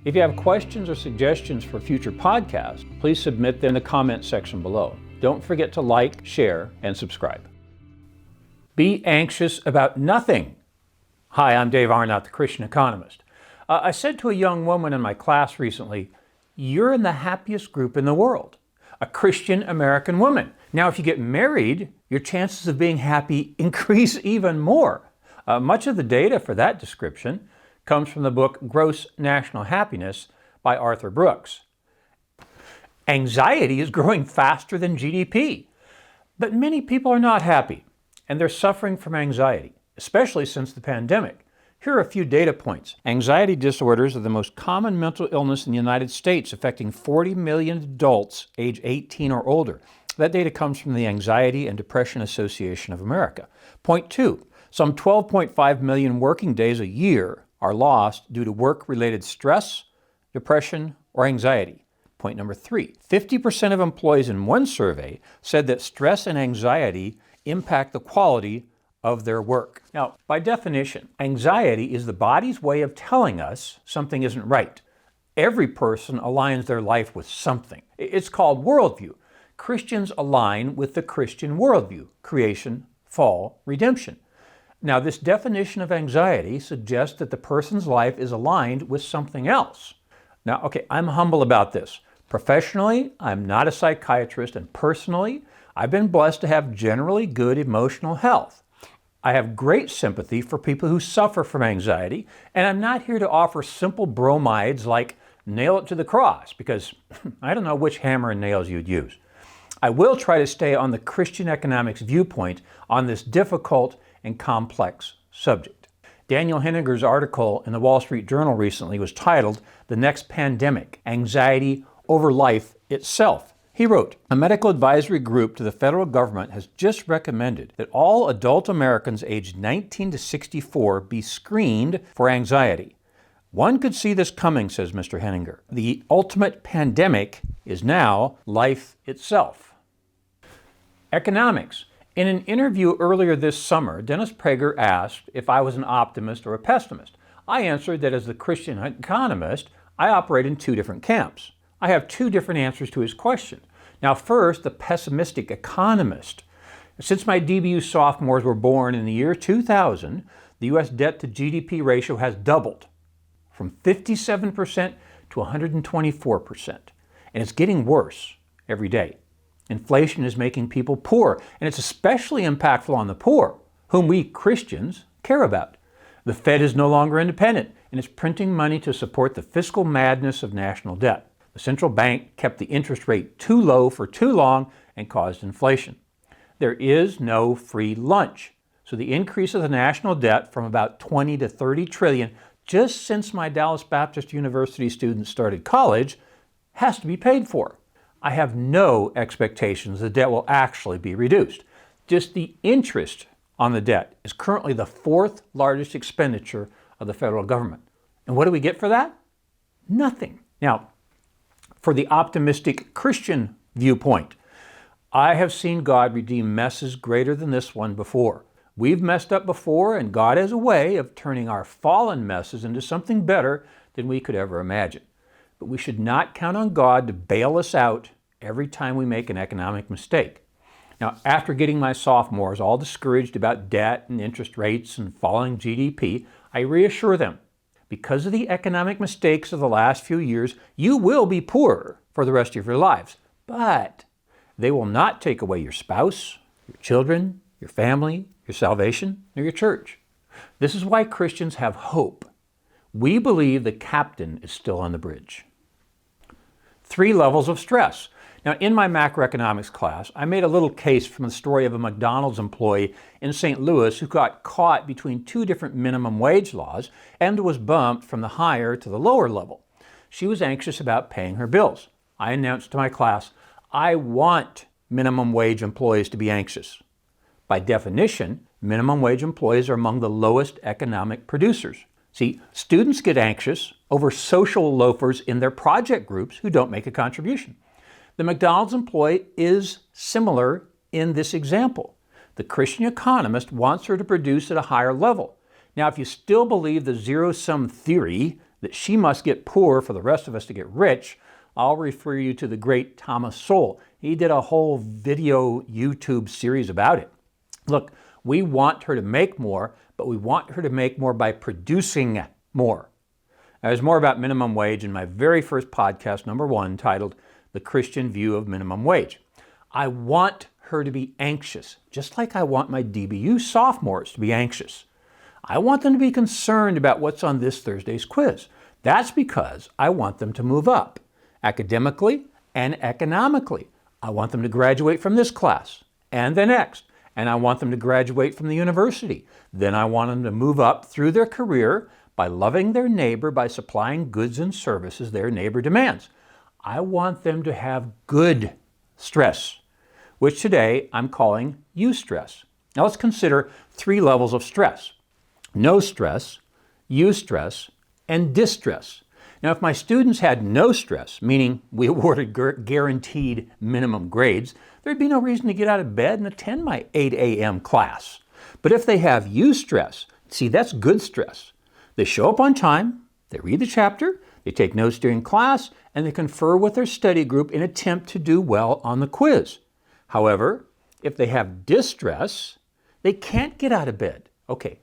If you have questions or suggestions for future podcasts, please submit them in the comment section below. Don't forget to like, share, and subscribe. Be anxious about nothing. Hi, I'm Dave Arnott, the Christian Economist. I said to a young woman in my class recently, "You're in the happiest group in the world, a Christian American woman. Now, if you get married, your chances of being happy increase even more." Much of the data for that description comes from the book Gross National Happiness by Arthur Brooks. Anxiety is growing faster than GDP, but many people are not happy, and they're suffering from anxiety, especially since the pandemic. Here are a few data points. Anxiety disorders are the most common mental illness in the United States, affecting 40 million adults age 18 or older. That data comes from the Anxiety and Depression Association of America. Point 2, some 12.5 million working days a year are lost due to work-related stress, depression, or anxiety. Point number 3, 50% of employees in one survey said that stress and anxiety impact the quality of their work. Now, by definition, anxiety is the body's way of telling us something isn't right. Every person aligns their life with something. It's called worldview. Christians align with the Christian worldview: creation, fall, redemption. Now, this definition of anxiety suggests that the person's life is aligned with something else. Now, okay, I'm humble about this. Professionally, I'm not a psychiatrist, and personally, I've been blessed to have generally good emotional health. I have great sympathy for people who suffer from anxiety, and I'm not here to offer simple bromides like nail it to the cross, because I don't know which hammer and nails you'd use. I will try to stay on the Christian economics viewpoint on this difficult and complex subject. Daniel Henninger's article in the Wall Street Journal recently was titled "The Next Pandemic: Anxiety Over Life Itself." He wrote, "A medical advisory group to the federal government has just recommended that all adult Americans aged 19 to 64 be screened for anxiety. One could see this coming," says Mr. Henninger. "The ultimate pandemic is now life itself." Economics. In an interview earlier this summer, Dennis Prager asked if I was an optimist or a pessimist. I answered that as the Christian Economist, I operate in two different camps. I have two different answers to his question. Now, first, the pessimistic economist. Since my DBU sophomores were born in the year 2000, the U.S. debt to GDP ratio has doubled from 57% to 124%. And it's getting worse every day. Inflation is making people poor, and it's especially impactful on the poor, whom we Christians care about. The Fed is no longer independent, and is printing money to support the fiscal madness of national debt. The central bank kept the interest rate too low for too long and caused inflation. There is no free lunch, so the increase of the national debt from about 20 to 30 trillion just since my Dallas Baptist University students started college has to be paid for. I have no expectations the debt will actually be reduced. Just the interest on the debt is currently the fourth largest expenditure of the federal government. And what do we get for that? Nothing. Now, for the optimistic Christian viewpoint, I have seen God redeem messes greater than this one before. We've messed up before, and God has a way of turning our fallen messes into something better than we could ever imagine. But we should not count on God to bail us out every time we make an economic mistake. Now, after getting my sophomores all discouraged about debt and interest rates and falling GDP, I reassure them, because of the economic mistakes of the last few years, you will be poorer for the rest of your lives. But they will not take away your spouse, your children, your family, your salvation, or your church. This is why Christians have hope. We believe the captain is still on the bridge. 3 levels of stress. Now, in my macroeconomics class, I made a little case from the story of a McDonald's employee in St. Louis who got caught between 2 different minimum wage laws and was bumped from the higher to the lower level. She was anxious about paying her bills. I announced to my class, I want minimum wage employees to be anxious. By definition, minimum wage employees are among the lowest economic producers. See, students get anxious over social loafers in their project groups who don't make a contribution. The McDonald's employee is similar in this example. The Christian Economist wants her to produce at a higher level. Now, if you still believe the zero-sum theory that she must get poor for the rest of us to get rich, I'll refer you to the great Thomas Sowell. He did a whole video YouTube series about it. Look, we want her to make more, but we want her to make more by producing more. Now, there's more about minimum wage in my very first podcast, number 1, titled The Christian View of Minimum Wage. I want her to be anxious, just like I want my DBU sophomores to be anxious. I want them to be concerned about what's on this Thursday's quiz. That's because I want them to move up, academically and economically. I want them to graduate from this class and the next, and I want them to graduate from the university. Then I want them to move up through their career by loving their neighbor, by supplying goods and services their neighbor demands. I want them to have good stress, which today I'm calling eustress. Now let's consider 3 levels of stress: no stress, eustress, and distress. Now, if my students had no stress, meaning we awarded guaranteed minimum grades, there'd be no reason to get out of bed and attend my 8 a.m. class. But if they have eustress, see, that's good stress. They show up on time, they read the chapter, they take notes during class, and they confer with their study group in an attempt to do well on the quiz. However, if they have distress, they can't get out of bed. Okay,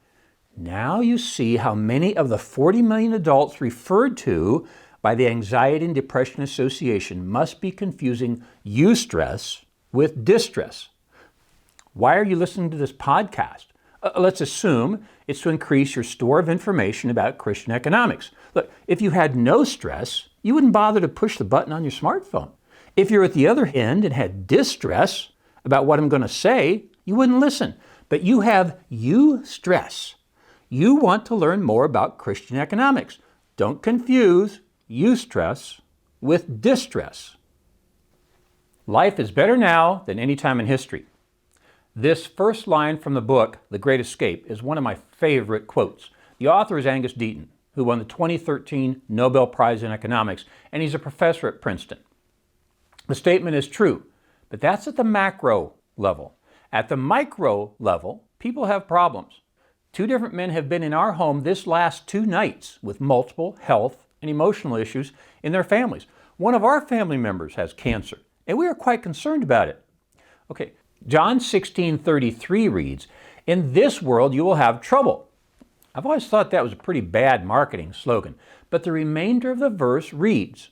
now you see how many of the 40 million adults referred to by the Anxiety and Depression Association must be confusing eustress with distress. Why are you listening to this podcast? Let's assume it's to increase your store of information about Christian economics. Look, if you had no stress, you wouldn't bother to push the button on your smartphone. If you're at the other end and had distress about what I'm going to say, you wouldn't listen. But you have eustress. You want to learn more about Christian economics. Don't confuse eustress with distress. Life is better now than any time in history. This first line from the book, The Great Escape, is one of my favorite quotes. The author is Angus Deaton, who won the 2013 Nobel Prize in Economics, and he's a professor at Princeton. The statement is true, but that's at the macro level. At the micro level, people have problems. 2 different men have been in our home this last 2 nights with multiple health and emotional issues in their families. One of our family members has cancer, and we are quite concerned about it. Okay, John 16:33 reads, "In this world you will have trouble." I've always thought that was a pretty bad marketing slogan, but the remainder of the verse reads,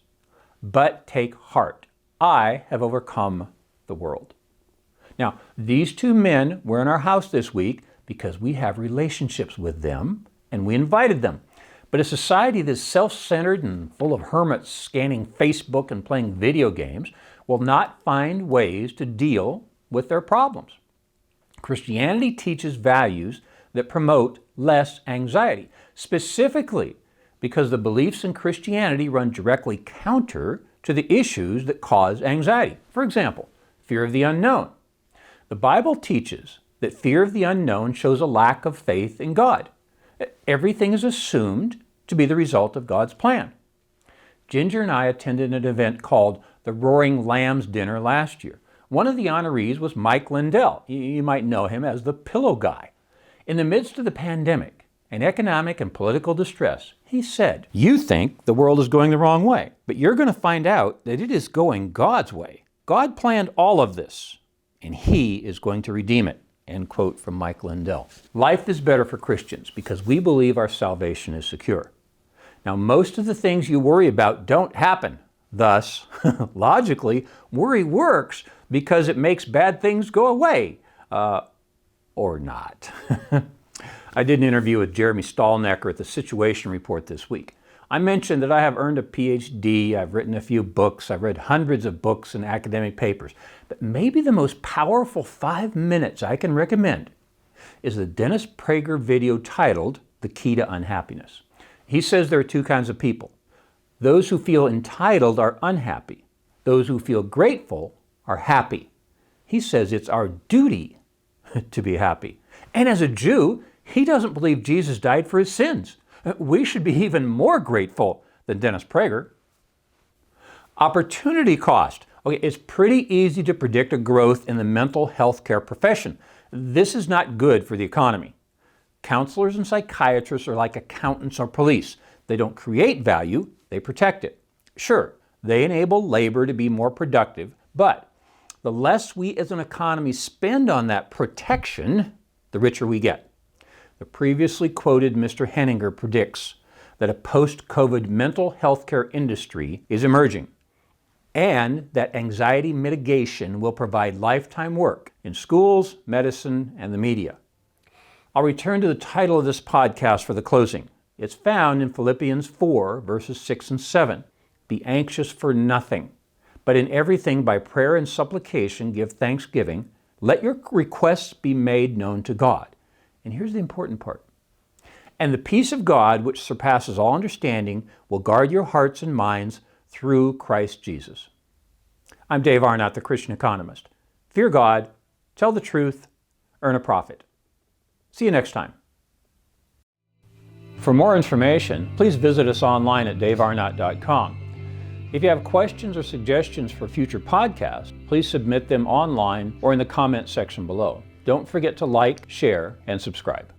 "But take heart, I have overcome the world." Now, these 2 men were in our house this week because we have relationships with them and we invited them. But a society that's self-centered and full of hermits scanning Facebook and playing video games will not find ways to deal with their problems. Christianity teaches values that promote less anxiety, specifically because the beliefs in Christianity run directly counter to the issues that cause anxiety. For example, fear of the unknown. The Bible teaches that fear of the unknown shows a lack of faith in God. Everything is assumed to be the result of God's plan. Ginger and I attended an event called the Roaring Lambs Dinner last year. One of the honorees was Mike Lindell. You might know him as the pillow guy. In the midst of the pandemic and economic and political distress, he said, "You think the world is going the wrong way, but you're going to find out that it is going God's way. God planned all of this, and He is going to redeem it." End quote from Mike Lindell. Life is better for Christians because we believe our salvation is secure. Now, most of the things you worry about don't happen. Thus, logically, worry works because it makes bad things go away. Or not. I did an interview with Jeremy Stallnecker at the Situation Report this week. I mentioned that I have earned a PhD, I've written a few books, I've read hundreds of books and academic papers. But maybe the most powerful 5 minutes I can recommend is the Dennis Prager video titled The Key to Unhappiness. He says there are 2 kinds of people. Those who feel entitled are unhappy. Those who feel grateful are happy. He says it's our duty to be happy. And as a Jew, he doesn't believe Jesus died for his sins. We should be even more grateful than Dennis Prager. Opportunity cost. Okay, it's pretty easy to predict a growth in the mental health care profession. This is not good for the economy. Counselors and psychiatrists are like accountants or police. They don't create value, they protect it. Sure, they enable labor to be more productive, but the less we as an economy spend on that protection, the richer we get. The previously quoted Mr. Henninger predicts that a post-COVID mental health care industry is emerging, and that anxiety mitigation will provide lifetime work in schools, medicine, and the media. I'll return to the title of this podcast for the closing. It's found in Philippians 4, verses 6 and 7. Be anxious for nothing, but in everything by prayer and supplication give thanksgiving. Let your requests be made known to God. And here's the important part. And the peace of God, which surpasses all understanding, will guard your hearts and minds through Christ Jesus. I'm Dave Arnott, the Christian Economist. Fear God, tell the truth, earn a profit. See you next time. For more information, please visit us online at davearnott.com. If you have questions or suggestions for future podcasts, please submit them online or in the comment section below. Don't forget to like, share, and subscribe.